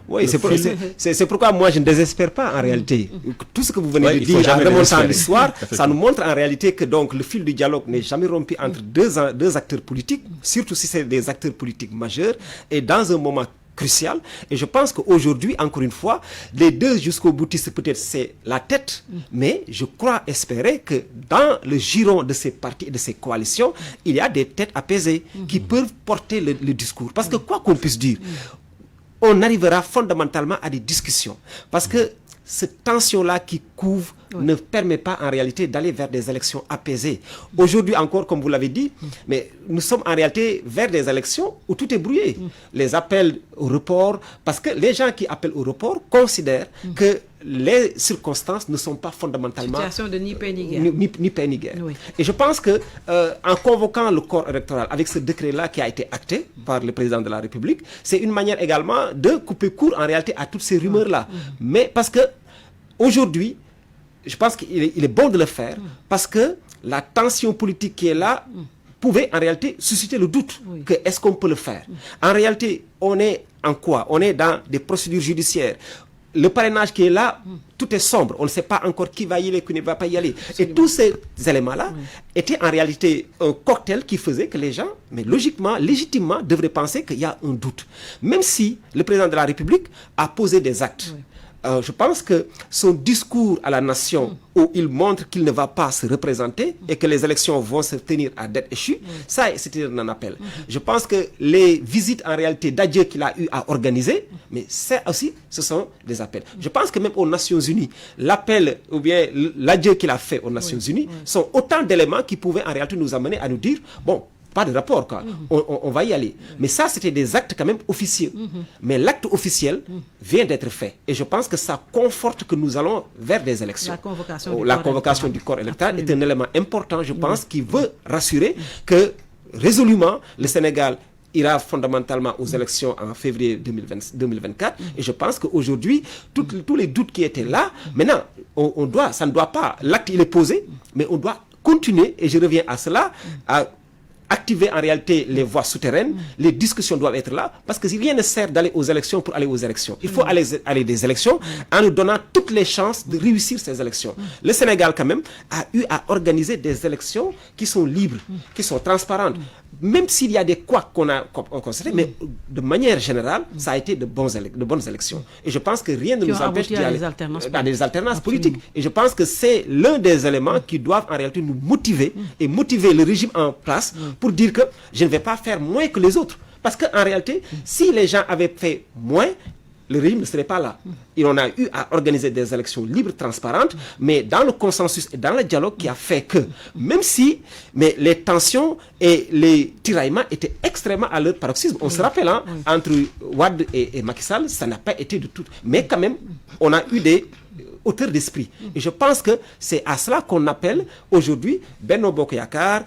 Oui, c'est pourquoi moi je ne désespère pas en réalité. Tout ce que vous venez de dire en remontant l'histoire, ça nous montre en réalité que donc le fil du dialogue n'est jamais rompu entre deux acteurs politiques, surtout si c'est des acteurs politiques majeurs, et dans un moment crucial. Et je pense qu'aujourd'hui, encore une fois, les 2 jusqu'au boutistes, peut-être c'est la tête, mais je crois espérer que dans le giron de ces partis et de ces coalitions, il y a des têtes apaisées qui peuvent porter le discours. Parce que quoi qu'on puisse dire, on arrivera fondamentalement à des discussions. Parce que cette tension-là qui couve ne permet pas en réalité d'aller vers des élections apaisées. Aujourd'hui encore, comme vous l'avez dit, mais nous sommes en réalité vers des élections où tout est brouillé. Les appels au report, parce que les gens qui appellent au report considèrent que les circonstances ne sont pas fondamentalement... Situation de ni paix ni guerre. Ni paix ni guerre. Oui. Et je pense que en convoquant le corps électoral avec ce décret-là qui a été acté par le président de la République, c'est une manière également de couper court en réalité à toutes ces rumeurs-là. Mais parce que aujourd'hui, je pense qu'il est bon de le faire parce que la tension politique qui est là pouvait en réalité susciter le doute que est-ce qu'on peut le faire. En réalité, on est en quoi? On est dans des procédures judiciaires. Le parrainage qui est là, tout est sombre. On ne sait pas encore qui va y aller, qui ne va pas y aller. Absolument. Et tous ces éléments-là étaient en réalité un cocktail qui faisait que les gens, mais logiquement, légitimement, devraient penser qu'il y a un doute. Même si le président de la République a posé des actes. Je pense que son discours à la nation où il montre qu'il ne va pas se représenter et que les élections vont se tenir à date échue, ça c'était un appel. Je pense que les visites en réalité d'adieu qu'il a eu à organiser, mais ça aussi, ce sont des appels. Je pense que même aux Nations Unies, l'appel ou bien l'adieu qu'il a fait aux Nations Unies sont autant d'éléments qui pouvaient en réalité nous amener à nous dire, bon, pas de rapport, quoi. On va y aller. Mais ça, c'était des actes quand même officieux. Mais l'acte officiel vient d'être fait. Et je pense que ça conforte que nous allons vers des élections. La convocation du corps électoral est un élément important, je pense, qui veut rassurer que résolument, le Sénégal ira fondamentalement aux élections en février 2024. Et je pense qu'aujourd'hui, tous les doutes qui étaient là, maintenant, ça ne doit pas, l'acte il est posé, mais on doit continuer, et je reviens à cela, à activer en réalité les voies souterraines, les discussions doivent être là, parce que rien ne sert d'aller aux élections pour aller aux élections. Il faut aller des élections en nous donnant toutes les chances de réussir ces élections. Le Sénégal, quand même, a eu à organiser des élections qui sont libres, qui sont transparentes. Même s'il y a des couacs qu'on a constatés, mais de manière générale, ça a été de bonnes élections. Et je pense que rien ne nous empêche d'aller à des alternances politiques. Et je pense que c'est l'un des éléments qui doivent en réalité nous motiver et motiver le régime en place pour dire que je ne vais pas faire moins que les autres. Parce qu'en réalité, si les gens avaient fait moins, le régime ne serait pas là. Et on a eu à organiser des élections libres, transparentes, mais dans le consensus et dans le dialogue qui a fait que, même si les tensions et les tiraillements étaient extrêmement à leur paroxysme, on se rappelle, entre Wade et Macky Sall, ça n'a pas été du tout. Mais quand même, on a eu des hauteur d'esprit. Et je pense que c'est à cela qu'on appelle aujourd'hui Benno Bokk Yakaar,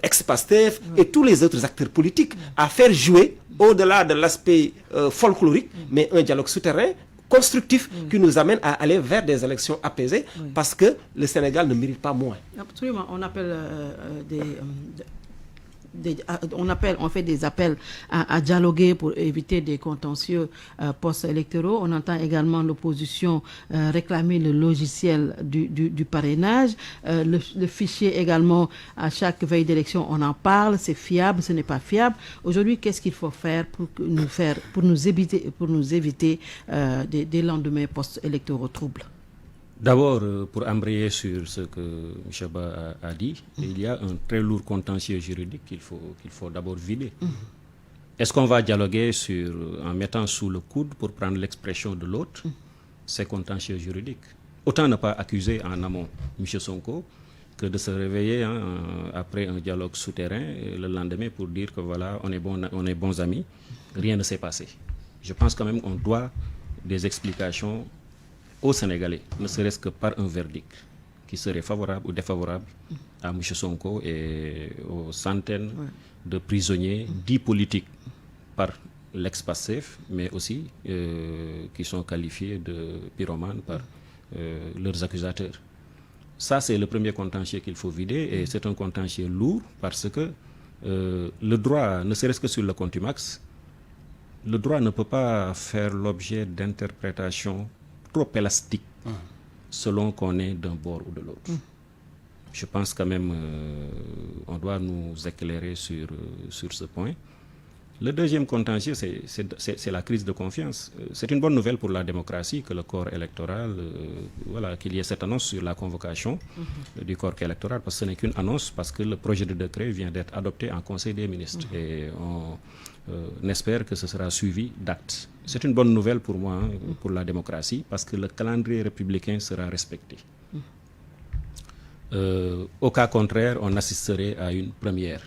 ex-Pastef et tous les autres acteurs politiques à faire jouer, au-delà de l'aspect folklorique, mais un dialogue souterrain, constructif, qui nous amène à aller vers des élections apaisées, parce que le Sénégal ne mérite pas moins. Absolument. On appelle on fait des appels à dialoguer pour éviter des contentieux post-électoraux. On entend également l'opposition réclamer le logiciel du parrainage. Le fichier également, à chaque veille d'élection, on en parle. C'est fiable, ce n'est pas fiable. Aujourd'hui, qu'est-ce qu'il faut faire pour nous éviter des lendemains post-électoraux troubles? D'abord, pour embrayer sur ce que M. Ba a dit, il y a un très lourd contentieux juridique qu'il faut d'abord vider. Est-ce qu'on va dialoguer en mettant sous le coude, pour prendre l'expression de l'autre, ces contentieux juridiques? Autant ne pas accuser en amont M. Sonko que de se réveiller après un dialogue souterrain le lendemain pour dire que voilà, on est bons amis, rien ne s'est passé. Je pense quand même qu'on doit des explications aux Sénégalais, ne serait-ce que par un verdict qui serait favorable ou défavorable à M. Sonko et aux centaines de prisonniers dits politiques par l'ex-Pastef, mais aussi qui sont qualifiés de pyromanes par leurs accusateurs. Ça, c'est le premier contentieux qu'il faut vider, et c'est un contentieux lourd parce que le droit, ne serait-ce que sur le contumax, le droit ne peut pas faire l'objet d'interprétations trop élastiques selon qu'on est d'un bord ou de l'autre. Je pense quand même on doit nous éclairer sur ce point. Le deuxième contentieux, c'est la crise de confiance. C'est une bonne nouvelle pour la démocratie que le corps électoral, qu'il y ait cette annonce sur la convocation du corps électoral, parce que ce n'est qu'une annonce, parce que le projet de décret vient d'être adopté en Conseil des ministres. Et on espère que ce sera suivi d'actes. C'est une bonne nouvelle pour moi, pour la démocratie, parce que le calendrier républicain sera respecté. Au cas contraire, on assisterait à une première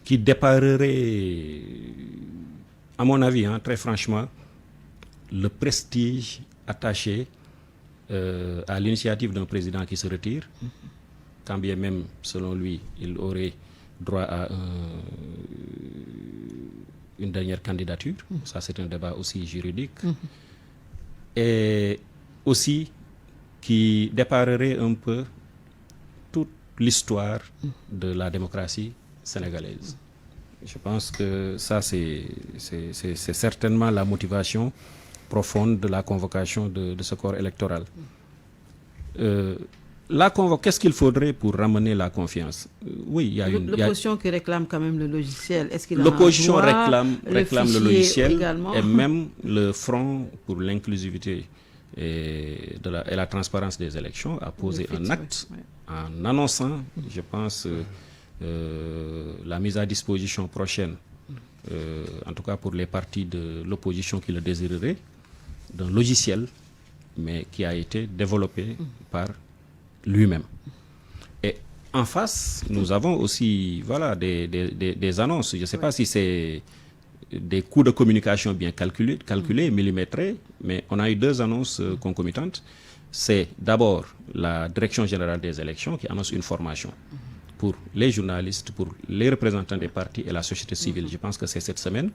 qui déparerait, à mon avis, très franchement, le prestige attaché à l'initiative d'un président qui se retire, quand bien même, selon lui, il aurait droit à une dernière candidature. Ça, c'est un débat aussi juridique. Et aussi qui déparerait un peu toute l'histoire de la démocratie sénégalaise. Je pense que ça, c'est certainement la motivation profonde de la convocation de ce corps électoral. Qu'est-ce qu'il faudrait pour ramener la confiance? Oui, il y a l'opposition qui réclame quand même le logiciel. Est-ce qu'il l'opposition réclame le logiciel également, et même le Front pour l'inclusivité et la transparence des élections a posé un acte en annonçant, je pense, la mise à disposition prochaine, en tout cas pour les partis de l'opposition qui le désireraient, d'un logiciel, mais qui a été développé par lui-même. Et en face, nous avons aussi des annonces. Je ne sais pas si c'est des coûts de communication bien calculés, millimétrés, mais on a eu deux annonces concomitantes. C'est d'abord la Direction générale des élections qui annonce une formation pour les journalistes, pour les représentants des partis et la société civile. Je pense que c'est cette semaine.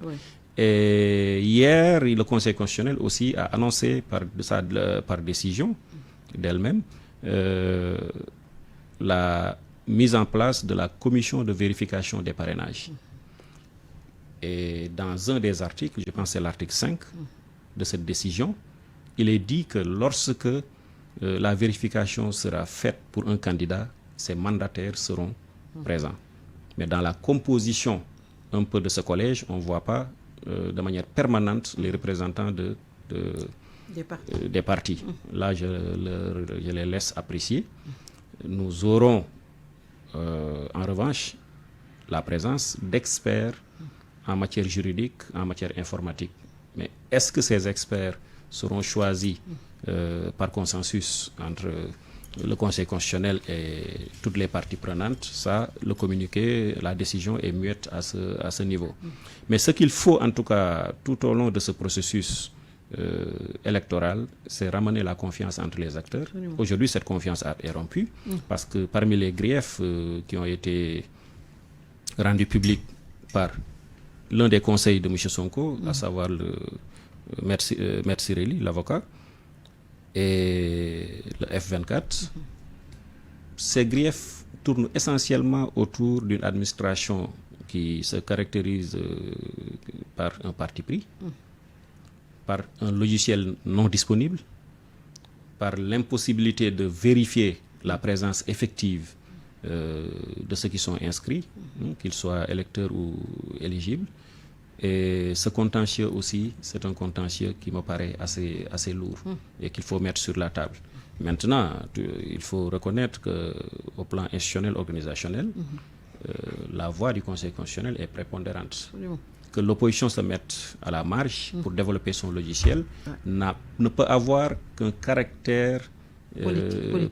Et hier, le Conseil constitutionnel aussi a annoncé par décision d'elle-même la mise en place de la commission de vérification des parrainages. Et dans un des articles, je pense que c'est l'article 5 de cette décision, il est dit que lorsque la vérification sera faite pour un candidat, ses mandataires seront présents. Mais dans la composition un peu de ce collège, on ne voit pas de manière permanente les représentants des partis. Là, je les laisse apprécier. Nous aurons en revanche la présence d'experts en matière juridique, en matière informatique. Mais est-ce que ces experts seront choisis par consensus entre le Conseil constitutionnel et toutes les parties prenantes? Ça, le communiqué, la décision est muette à ce niveau. Mais ce qu'il faut, en tout cas, tout au long de ce processus électoral, c'est ramener la confiance entre les acteurs. Aujourd'hui, cette confiance est rompue parce que parmi les griefs qui ont été rendus publics par l'un des conseils de M. Sonko, à savoir le Maître Cirelli, l'avocat, et le F24, ces griefs tournent essentiellement autour d'une administration qui se caractérise par un parti pris, par un logiciel non disponible, par l'impossibilité de vérifier la présence effective de ceux qui sont inscrits, qu'ils soient électeurs ou éligibles. Et ce contentieux aussi, c'est un contentieux qui me paraît assez lourd et qu'il faut mettre sur la table. Maintenant, il faut reconnaître qu'au plan institutionnel, organisationnel, la voix du Conseil constitutionnel est prépondérante. Absolument. Que l'opposition se mette à la marge pour développer son logiciel ne peut avoir qu'un caractère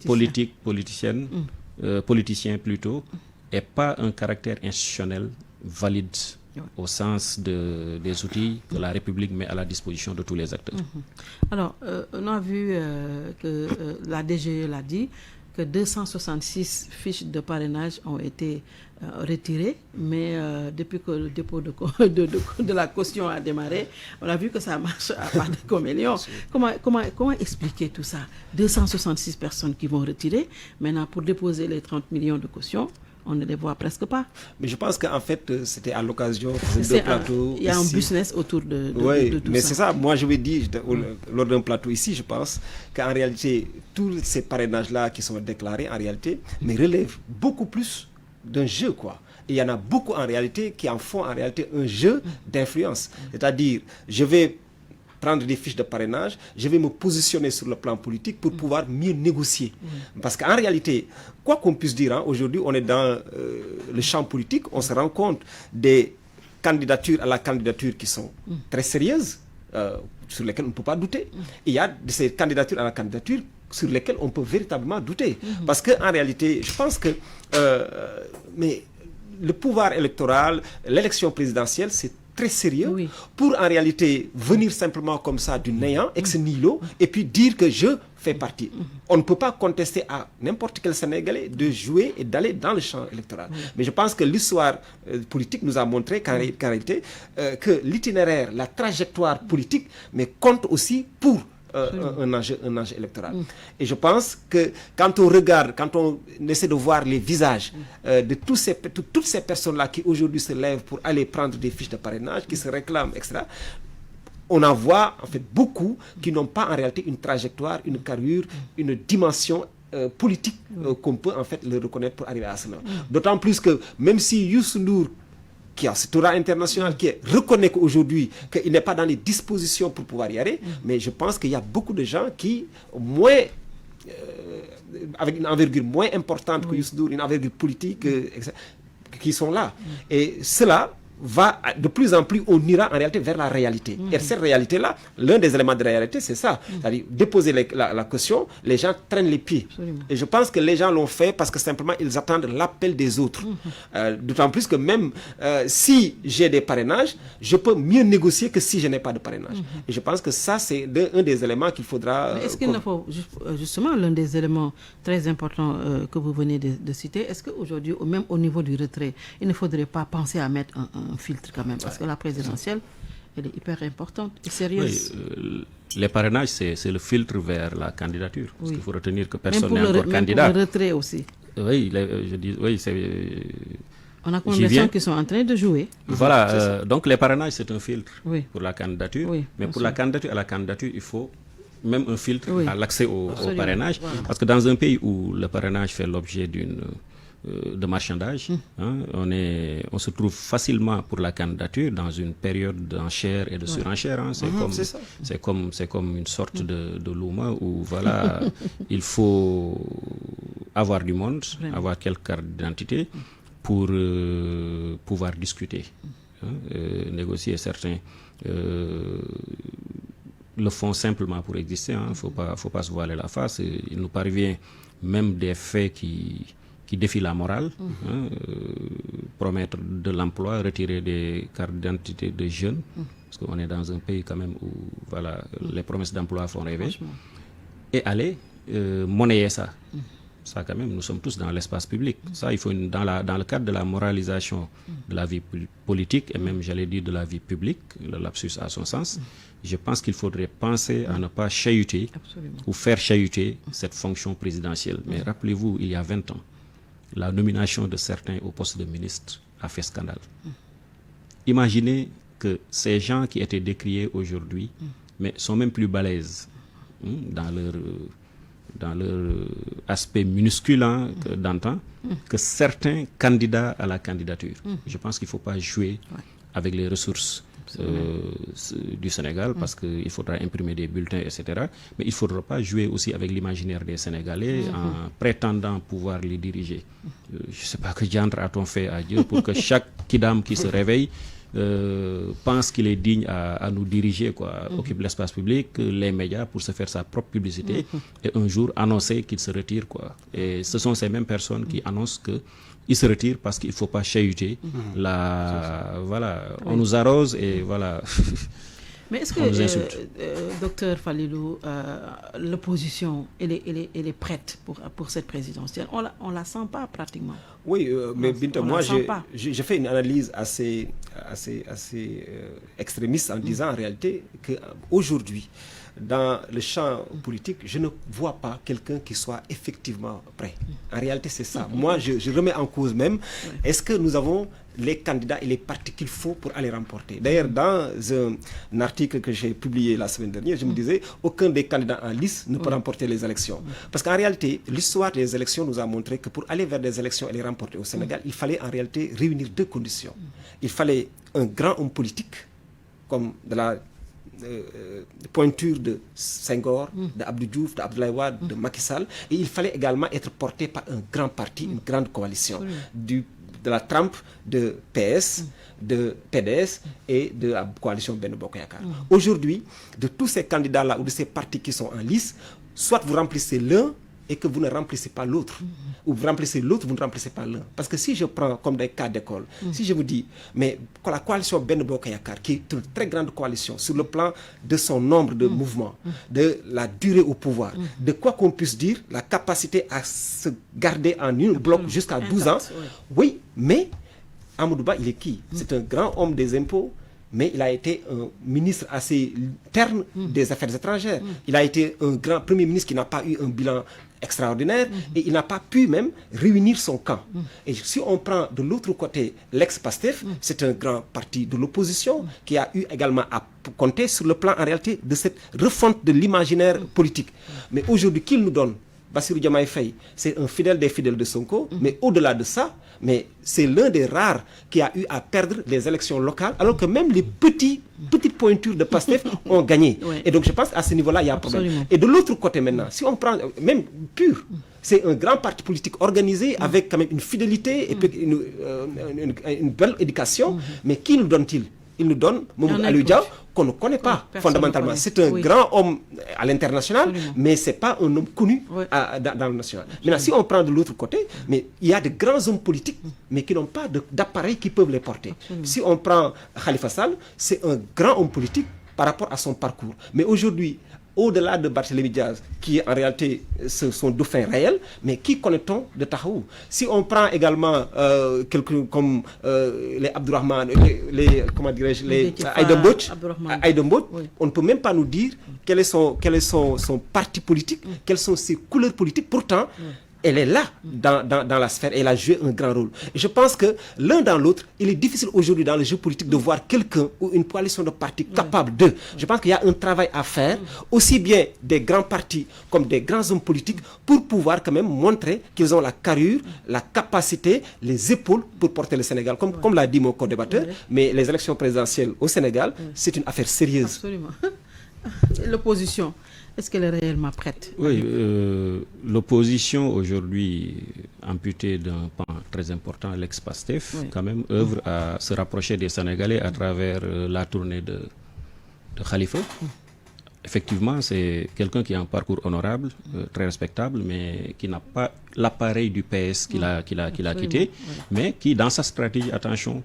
politicien plutôt, et pas un caractère institutionnel valide au sens des outils que la République met à la disposition de tous les acteurs. Alors, on a vu que la DGE l'a dit, que 266 fiches de parrainage ont été retirées, mais depuis que le dépôt de la caution a démarré, on a vu que ça marche à part de coméléon. Comment expliquer tout ça? 266 personnes qui vont retirer, maintenant pour déposer les 30 millions de caution, on ne les voit presque pas. Mais je pense qu'en fait, c'était à l'occasion de plateau. Il y a un business autour de tout ça. Mais c'est ça. Moi, je vais dire, lors d'un plateau ici, je pense qu'en réalité, tous ces parrainages-là qui sont déclarés, en réalité, mais relèvent beaucoup plus d'un jeu, quoi. Et il y en a beaucoup, en réalité, qui en font, en réalité, un jeu d'influence. C'est-à-dire, je vais prendre des fiches de parrainage, je vais me positionner sur le plan politique pour pouvoir mieux négocier. Parce qu'en réalité, quoi qu'on puisse dire, aujourd'hui, on est dans le champ politique, on se rend compte des candidatures à la candidature qui sont très sérieuses, sur lesquelles on ne peut pas douter. Et il y a de ces candidatures à la candidature sur lesquelles on peut véritablement douter. Parce qu'en réalité, je pense que mais le pouvoir électoral, l'élection présidentielle, c'est très sérieux pour en réalité venir simplement comme ça du néant, ex nihilo, et puis dire que je fais partie. On ne peut pas contester à n'importe quel Sénégalais de jouer et d'aller dans le champ électoral. Mais je pense que l'histoire politique nous a montré qu'en réalité, que l'itinéraire, la trajectoire politique, mais compte aussi pour un enjeu électoral. Et je pense que quand on regarde, quand on essaie de voir les visages de toutes ces personnes-là qui aujourd'hui se lèvent pour aller prendre des fiches de parrainage, qui se réclament, etc., on en voit en fait beaucoup qui n'ont pas en réalité une trajectoire, une carrure, une dimension politique qu'on peut en fait le reconnaître pour arriver à cela. D'autant plus que même si Youssou Ndour, qui a cet aura international, qui reconnaît qu'aujourd'hui qu'il n'est pas dans les dispositions pour pouvoir y aller, mais je pense qu'il y a beaucoup de gens qui, avec une envergure moins importante que Youssou Ndour, une envergure politique, qui sont là. Et cela va de plus en plus, on ira en réalité vers la réalité. Et cette réalité-là, l'un des éléments de la réalité, c'est ça. C'est-à-dire, déposer la caution, les gens traînent les pieds. Absolument. Et je pense que les gens l'ont fait parce que simplement, ils attendent l'appel des autres. D'autant plus que même si j'ai des parrainages, je peux mieux négocier que si je n'ai pas de parrainage. Et je pense que ça, c'est un des éléments qu'il faudra... Mais est-ce qu'il ne faut, justement, l'un des éléments très importants que vous venez de citer, est-ce qu'aujourd'hui, même au niveau du retrait, il ne faudrait pas penser à mettre un filtre quand même, parce que la présidentielle, elle est hyper importante et sérieuse. Oui, les parrainages, c'est le filtre vers la candidature. Parce qu'il faut retenir que personne n'est encore candidat. Même pour le retrait aussi. Oui, je dis, oui, c'est... On a combien de gens qui sont en train de jouer. Voilà, donc les parrainages, c'est un filtre pour la candidature. Mais pour la candidature, à la candidature, il faut même un filtre à l'accès au parrainage. Parce que dans un pays où le parrainage fait l'objet de marchandage, on se trouve facilement pour la candidature dans une période d'enchère et de surenchère. C'est comme une sorte de louma où voilà, il faut avoir du monde, avoir quelques cartes d'identité pour pouvoir discuter, négocier. Certains le font simplement pour exister. Faut pas se voiler la face. Il nous parvient même des faits qui défient la morale, promettre de l'emploi, retirer des cartes d'identité de jeunes, parce qu'on est dans un pays quand même où voilà, les promesses d'emploi font rêver, et aller monnayer ça. Ça quand même, nous sommes tous dans l'espace public. Ça, il faut dans le cadre de la moralisation de la vie politique et même, j'allais dire, de la vie publique, le lapsus a son sens. Je pense qu'il faudrait penser à ne pas chahuter ou faire chahuter cette fonction présidentielle. Mais rappelez-vous, il y a 20 ans, la nomination de certains au poste de ministre a fait scandale. Imaginez que ces gens qui étaient décriés aujourd'hui, mais sont même plus balèzes dans leur aspect minuscule d'antan, que certains candidats à la candidature. Je pense qu'il ne faut pas jouer avec les ressources du Sénégal, parce qu'il faudra imprimer des bulletins, etc. Mais il ne faudra pas jouer aussi avec l'imaginaire des Sénégalais en prétendant pouvoir les diriger. Je ne sais pas que diantre a-t-on fait à Dieu pour que chaque kidam qui se réveille pense qu'il est digne à nous diriger, occupe l'espace public, les médias pour se faire sa propre publicité et un jour annoncer qu'il se retire, Et ce sont ces mêmes personnes qui annoncent qu'ils se retirent parce qu'il ne faut pas chahuter on nous arrose et voilà. Mais est-ce que, docteur Falilou, l'opposition, elle est prête pour cette présidentielle? On la sent pas pratiquement. Oui, mais Binta, moi, j'ai fait une analyse assez extrémiste en disant en réalité qu'aujourd'hui, dans le champ politique, je ne vois pas quelqu'un qui soit effectivement prêt. En réalité, c'est ça. Moi, je remets en cause même, est-ce que nous avons les candidats et les partis qu'il faut pour aller remporter? D'ailleurs, dans un article que j'ai publié la semaine dernière, je me disais, aucun des candidats en lice ne peut remporter les élections. Parce qu'en réalité, l'histoire des élections nous a montré que pour aller vers des élections et les remporter au Sénégal, il fallait en réalité réunir deux conditions. Il fallait un grand homme politique, comme de la pointure de Senghor, de Abdou Diouf, de Abdoulaye Wade, de Macky Sall, et il fallait également être porté par un grand parti, une grande coalition, de la trempe de PS, de PDS et de la coalition Benno Bokk Yakaar. Aujourd'hui, de tous ces candidats-là ou de ces partis qui sont en lice, soit vous remplissez l'un et que vous ne remplissez pas l'autre, ou vous remplissez l'autre, vous ne remplissez pas l'un. Parce que si je prends comme des cas d'école, si je vous dis, mais la coalition Benno Bokk Yakaar, qui est une très grande coalition sur le plan de son nombre de mouvements, de la durée au pouvoir, de quoi qu'on puisse dire, la capacité à se garder en une bloc jusqu'à 12 ans, oui, mais Amadou Ba, il est qui? C'est un grand homme des impôts, mais il a été un ministre assez terne des Affaires étrangères. Il a été un grand Premier ministre qui n'a pas eu un bilan extraordinaire et il n'a pas pu même réunir son camp. Et si on prend de l'autre côté l'ex-PASTEF, c'est un grand parti de l'opposition qui a eu également à compter sur le plan en réalité de cette refonte de l'imaginaire politique. Mais aujourd'hui, qu'il nous donne Bassirou Diomaye Faye, c'est un fidèle des fidèles de Sonko, mais au-delà de ça, mais c'est l'un des rares qui a eu à perdre les élections locales, alors que même les petites pointures de PASTEF ont gagné. Et donc je pense qu'à ce niveau-là, il y a un problème. Absolument. Et de l'autre côté maintenant, si on prend même PUR, c'est un grand parti politique organisé avec quand même une fidélité et puis une belle éducation, mais qui nous donne-t-il? Il nous donne Mamadou Aliou Dia, qu'on ne connaît pas fondamentalement. C'est un grand homme à l'international, mais ce n'est pas un homme connu dans le national. Maintenant, si on prend de l'autre côté, mais il y a de grands hommes politiques, mais qui n'ont pas d'appareil qui peuvent les porter. Si on prend Khalifa Sall, c'est un grand homme politique par rapport à son parcours. Mais aujourd'hui, au-delà de Barthélémy Diaz, qui est en réalité son dauphin réel, mais qui connaît-on de Tahaou? Si on prend également quelqu'un comme les Abdourahmane, comment dirais-je, les Aïda Mbodj, on ne peut même pas nous dire quel est son parti politique, quelles sont ses couleurs politiques. Pourtant, elle est là dans la sphère et elle a joué un grand rôle. Et je pense que l'un dans l'autre, il est difficile aujourd'hui dans le jeu politique de voir quelqu'un ou une coalition de partis capable de. Je pense qu'il y a un travail à faire, aussi bien des grands partis comme des grands hommes politiques, pour pouvoir quand même montrer qu'ils ont la carrure, la capacité, les épaules pour porter le Sénégal. Comme l'a dit mon co-débatteur, mais les élections présidentielles au Sénégal, c'est une affaire sérieuse. Absolument. L'opposition, est-ce qu'elle est réellement prête? Oui, l'opposition aujourd'hui, amputée d'un pan très important, l'ex-PASTEF, quand même œuvre à se rapprocher des Sénégalais à travers la tournée de Khalifa. Effectivement, c'est quelqu'un qui a un parcours honorable, très respectable, mais qui n'a pas l'appareil du PS qu'il a quitté, mais qui, dans sa stratégie, attention,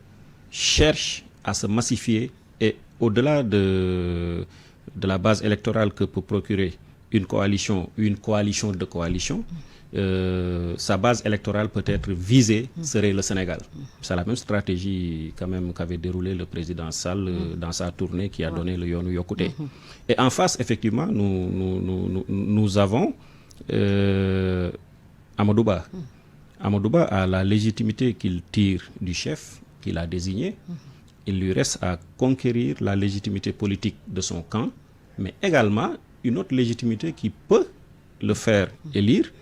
cherche à se massifier et au-delà de la base électorale que peut procurer une coalition de coalitions, sa base électorale peut-être visée serait le Sénégal. C'est la même stratégie quand même qu'avait déroulé le président Sall dans sa tournée qui a donné le Yoonu Yokkute. Et en face, effectivement, nous avons Amadou Ba. Amadou Ba a la légitimité qu'il tire du chef qu'il a désigné. Il lui reste à conquérir la légitimité politique de son camp, mais également une autre légitimité qui peut le faire élire,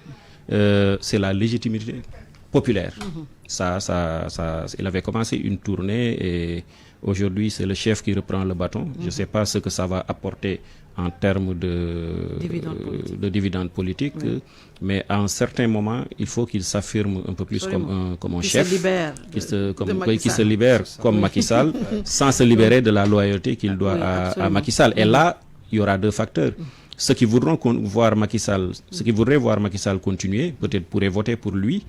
c'est la légitimité populaire. Il avait commencé une tournée et Aujourd'hui, c'est le chef qui reprend le bâton. Je ne sais pas ce que ça va apporter en termes de dividendes politiques, mais à un certain moment, il faut qu'il s'affirme un peu plus comme un chef, qui se libère comme Macky Sall, sans se libérer de la loyauté qu'il doit à Macky Sall. Et là, il y aura deux facteurs. Ceux qui voudront voir Macky Sall, ceux qui voudraient voir Macky Sall continuer, peut-être pourraient voter pour lui.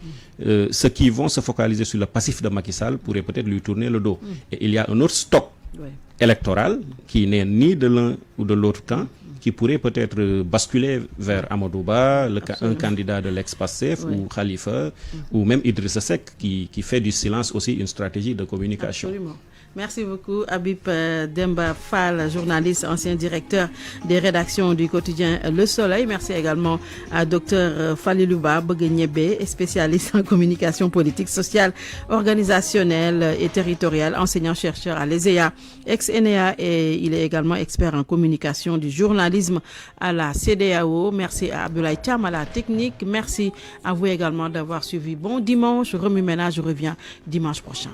Ceux qui vont se focaliser sur le passif de Macky Sall pourraient peut-être lui tourner le dos. Et il y a un autre stock électoral qui n'est ni de l'un ou de l'autre camp, qui pourrait peut-être basculer vers Amadou Ba, un candidat de l'ex-PASTEF, ou Khalifa, ou même Idrissa Seck, qui fait du silence aussi une stratégie de communication. Absolument. Merci beaucoup, Habib Demba Fall, journaliste, ancien directeur des rédactions du quotidien Le Soleil. Merci également à Dr Falilou Ba Beguenyebe, spécialiste en communication politique, sociale, organisationnelle et territoriale, enseignant-chercheur à l'ESEA, ex-ENEA, et il est également expert en communication du journalisme à la CEDEAO. Merci à Abdoulaye Thiam à la technique. Merci à vous également d'avoir suivi. Bon dimanche, Remue Ménage revient dimanche prochain.